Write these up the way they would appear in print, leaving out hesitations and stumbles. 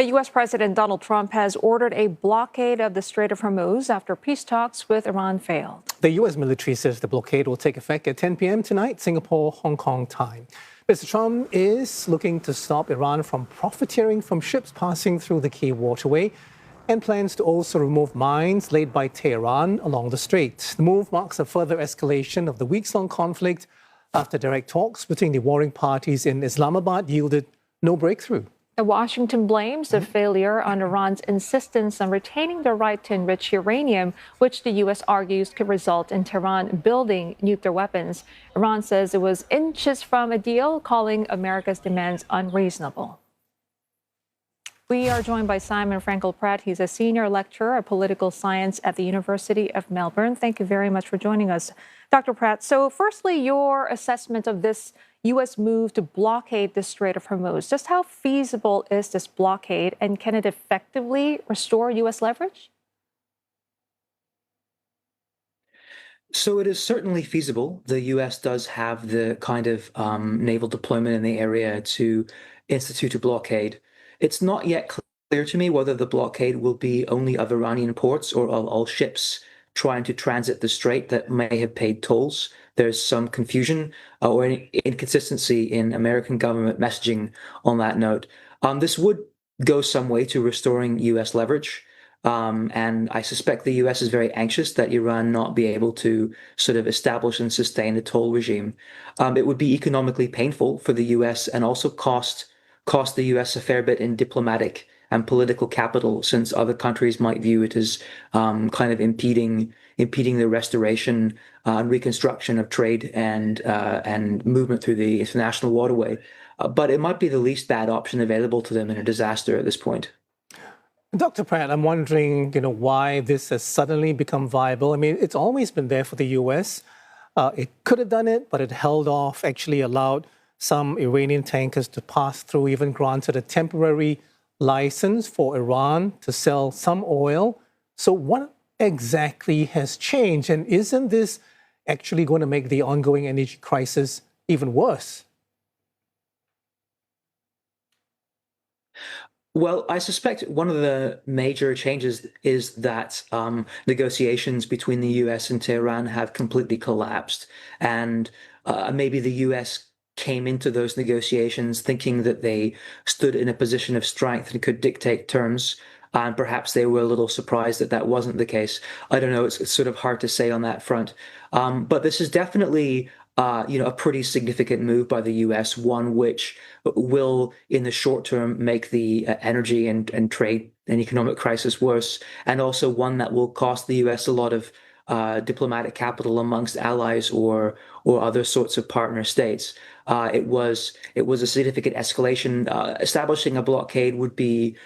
U.S. President Donald Trump has ordered a blockade of the Strait of Hormuz after peace talks with Iran failed. The U.S. military says the blockade will take effect at 10 p.m. tonight, Singapore, Hong Kong time. Mr. Trump is looking to stop Iran from profiteering from ships passing through the key waterway and plans to also remove mines laid by Tehran along the strait. The move marks a further escalation of the weeks-long conflict after direct talks between the warring parties in Islamabad yielded no breakthrough. Washington blames the failure on Iran's insistence on retaining the right to enrich uranium, which the U.S. argues could result in Tehran building nuclear weapons. Iran says it was inches from a deal, calling America's demands unreasonable. We are joined by Simon Frankel Pratt. He's a senior lecturer of political science at the University of Melbourne. Thank you very much for joining us, Dr. Pratt. So firstly, your assessment of this U.S. move to blockade the Strait of Hormuz. Just how feasible is this blockade, and can it effectively restore U.S. leverage? So it is certainly feasible. The U.S. does have the kind of naval deployment in the area to institute a blockade. It's not yet clear to me whether the blockade will be only of Iranian ports or of all ships trying to transit the strait that may have paid tolls. There's some confusion or inconsistency in American government messaging on that note. This would go some way to restoring U.S. leverage. And I suspect the U.S. is very anxious that Iran not be able to sort of establish and sustain a toll regime. It would be economically painful for the U.S. and also cost the U.S. a fair bit in diplomatic and political capital, since other countries might view it as kind of impeding the restoration and reconstruction of trade and movement through the international waterway. But it might be the least bad option available to them in a disaster at this point. Dr. Pratt, I'm wondering, why this has suddenly become viable. I mean, it's always been there for the U.S. It could have done it, but it held off, actually allowed some Iranian tankers to pass through, even granted a temporary license for Iran to sell some oil. So what exactly has changed? And isn't this actually going to make the ongoing energy crisis even worse? Well, I suspect one of the major changes is that negotiations between the U.S. and Tehran have completely collapsed. And maybe the U.S. came into those negotiations thinking that they stood in a position of strength and could dictate terms. And perhaps they were a little surprised that that wasn't the case. I don't know. It's sort of hard to say on that front. But this is definitely a pretty significant move by the U.S., one which will, in the short term, make the energy and trade and economic crisis worse, and also one that will cost the U.S. a lot of diplomatic capital amongst allies or other sorts of partner states. It was a significant escalation. Establishing a blockade would be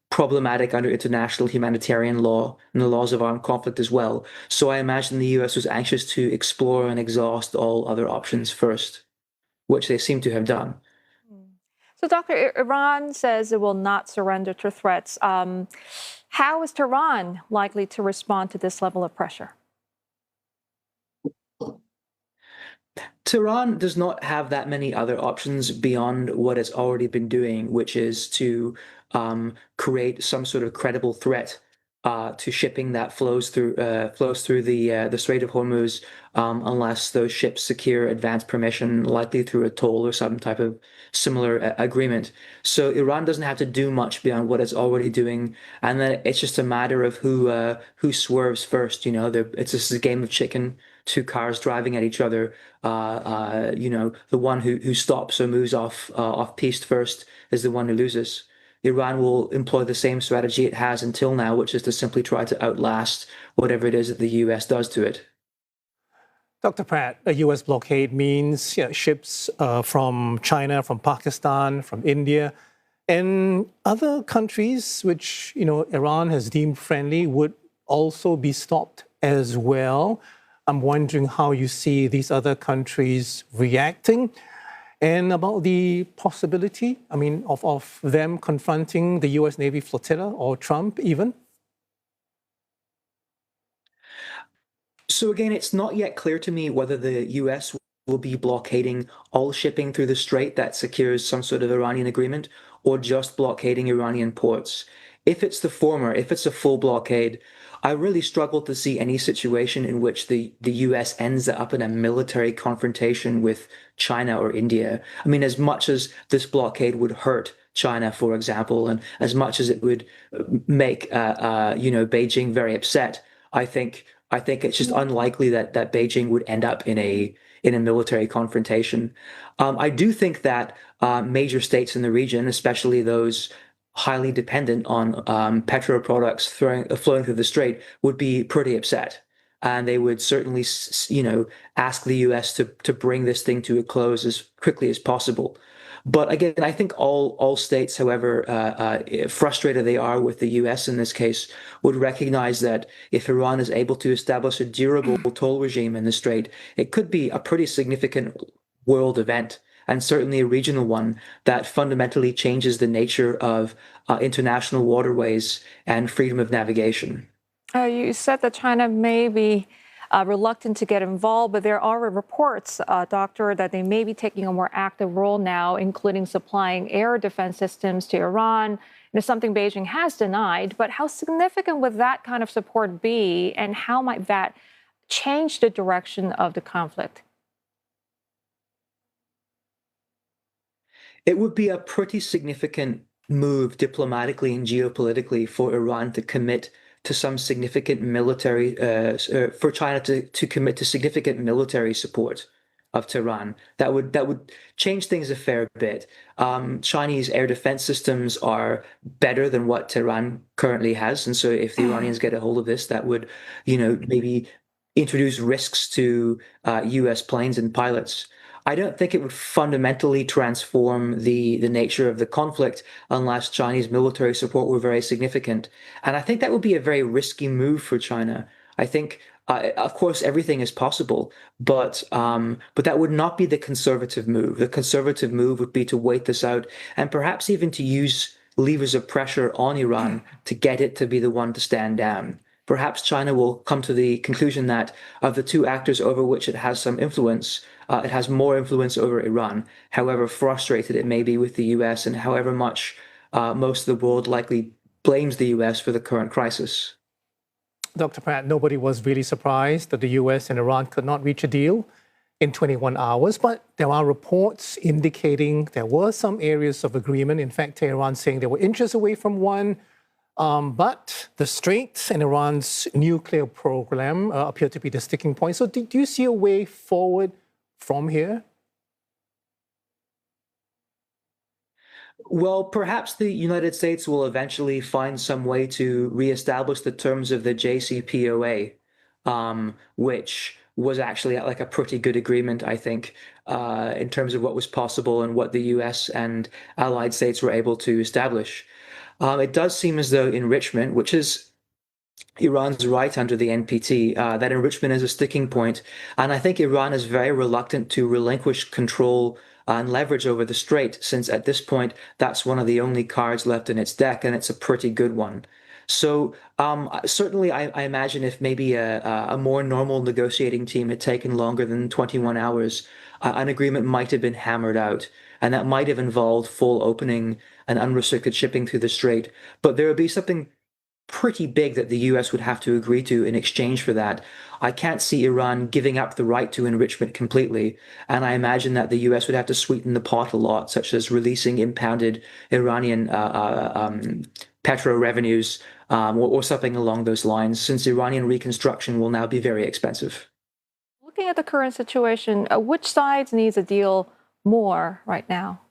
problematic under international humanitarian law and the laws of armed conflict as well. So I imagine the U.S. was anxious to explore and exhaust all other options first, which they seem to have done. So, Doctor, Iran says it will not surrender to threats. How is Tehran likely to respond to this level of pressure? Tehran does not have that many other options beyond what it's already been doing, which is to create some sort of credible threat to shipping that flows through the Strait of Hormuz, unless those ships secure advance permission, likely through a toll or some type of similar agreement. So Iran doesn't have to do much beyond what it's already doing, and then it's just a matter of who swerves first. It's just a game of chicken. Two cars driving at each other. The one who stops or moves off piste first is the one who loses. Iran will employ the same strategy it has until now, which is to simply try to outlast whatever it is that the U.S. does to it. Dr. Pratt, a U.S. blockade means ships from China, from Pakistan, from India, and other countries which Iran has deemed friendly would also be stopped as well. I'm wondering how you see these other countries reacting, and about the possibility, of them confronting the U.S. Navy flotilla or Trump even. So again, it's not yet clear to me whether the U.S. will be blockading all shipping through the strait that secures some sort of Iranian agreement, or just blockading Iranian ports. If it's the former, if it's a full blockade, I really struggle to see any situation in which the US ends up in a military confrontation with China or India. I mean, as much as this blockade would hurt China, for example, and as much as it would make Beijing very upset, I think it's just unlikely that Beijing would end up in a military confrontation. I do think that major states in the region, especially those highly dependent on petroproducts flowing through the strait, would be pretty upset. And they would certainly, ask the U.S. to bring this thing to a close as quickly as possible. But again, I think all states, however frustrated they are with the U.S. in this case, would recognize that if Iran is able to establish a durable toll regime in the strait, it could be a pretty significant world event, and certainly a regional one that fundamentally changes the nature of international waterways and freedom of navigation. You said that China may be reluctant to get involved, but there are reports, Doctor, that they may be taking a more active role now, including supplying air defense systems to Iran. It's something Beijing has denied, but how significant would that kind of support be, and how might that change the direction of the conflict? It would be a pretty significant move diplomatically and geopolitically for Iran to commit to some significant military, for China to commit to significant military support of Tehran. That would change things a fair bit. Chinese air defense systems are better than what Tehran currently has, and so if the Iranians get a hold of this, that would, maybe introduce risks to U.S. planes and pilots. I don't think it would fundamentally transform the nature of the conflict unless Chinese military support were very significant. And I think that would be a very risky move for China. I think, of course, everything is possible, but that would not be the conservative move. The conservative move would be to wait this out and perhaps even to use levers of pressure on Iran to get it to be the one to stand down. Perhaps China will come to the conclusion that of the two actors over which it has some influence, it has more influence over Iran, however frustrated it may be with the US and however much most of the world likely blames the US for the current crisis. Dr. Pratt, nobody was really surprised that the US and Iran could not reach a deal in 21 hours, but there are reports indicating there were some areas of agreement. In fact, Tehran saying they were inches away from one. But the Strait and Iran's nuclear program appear to be the sticking point. So do you see a way forward from here? Well, perhaps the United States will eventually find some way to reestablish the terms of the JCPOA, which was actually like a pretty good agreement, I think, in terms of what was possible and what the US and allied states were able to establish. It does seem as though enrichment, which is Iran's right under the NPT, that enrichment is a sticking point. And I think Iran is very reluctant to relinquish control and leverage over the strait, since at this point, that's one of the only cards left in its deck, and it's a pretty good one. So certainly, I imagine if maybe a more normal negotiating team had taken longer than 21 hours, an agreement might have been hammered out, and that might have involved full opening and unrestricted shipping through the strait. But there would be something pretty big that the US would have to agree to in exchange for that. I can't see Iran giving up the right to enrichment completely, and I imagine that the US would have to sweeten the pot a lot, such as releasing impounded Iranian petro revenues, or something along those lines, since Iranian reconstruction will now be very expensive. Looking at the current situation, which side needs a deal more right now?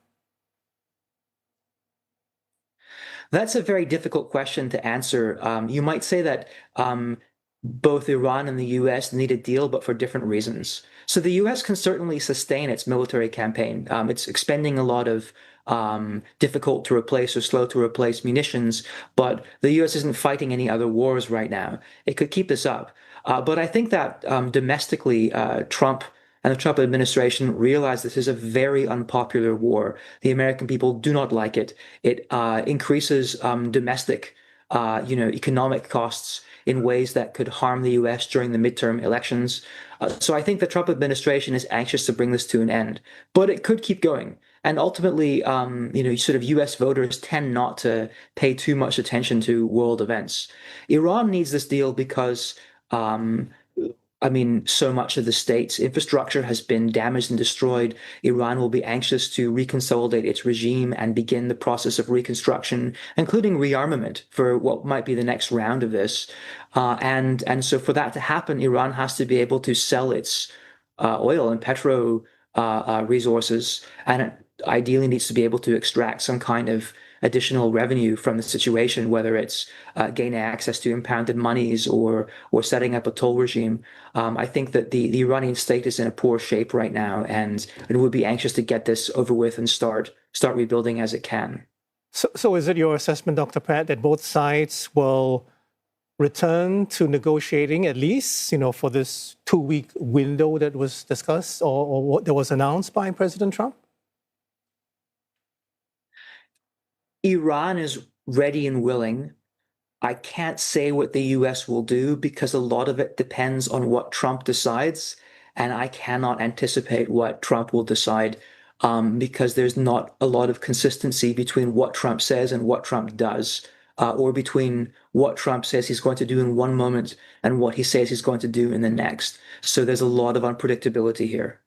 That's a very difficult question to answer. You might say that both Iran and the US need a deal, but for different reasons. So the US can certainly sustain its military campaign. It's expending a lot of difficult to replace or slow to replace munitions, but the US isn't fighting any other wars right now. It could keep this up. But I think that domestically, Trump and the Trump administration realize this is a very unpopular war. The American people do not like it. It increases domestic, economic costs in ways that could harm the U.S. during the midterm elections. So I think the Trump administration is anxious to bring this to an end, but it could keep going. and ultimately, sort of U.S. voters tend not to pay too much attention to world events. Iran needs this deal because, um, so much of the state's infrastructure has been damaged and destroyed. Iran will be anxious to reconsolidate its regime and begin the process of reconstruction, including rearmament for what might be the next round of this. And so for that to happen, Iran has to be able to sell its oil and petro resources, and it ideally needs to be able to extract some kind of additional revenue from the situation, whether it's gaining access to impounded monies or setting up a toll regime. I think that the Iranian state is in a poor shape right now, and it would be anxious to get this over with and start rebuilding as it can. So is it your assessment, Dr. Pratt, that both sides will return to negotiating at least, for this 2-week window that was discussed or what that was announced by President Trump? Iran is ready and willing. I can't say what the US will do because a lot of it depends on what Trump decides, and I cannot anticipate what Trump will decide because there's not a lot of consistency between what Trump says and what Trump does, or between what Trump says he's going to do in one moment and what he says he's going to do in the next. So there's a lot of unpredictability here.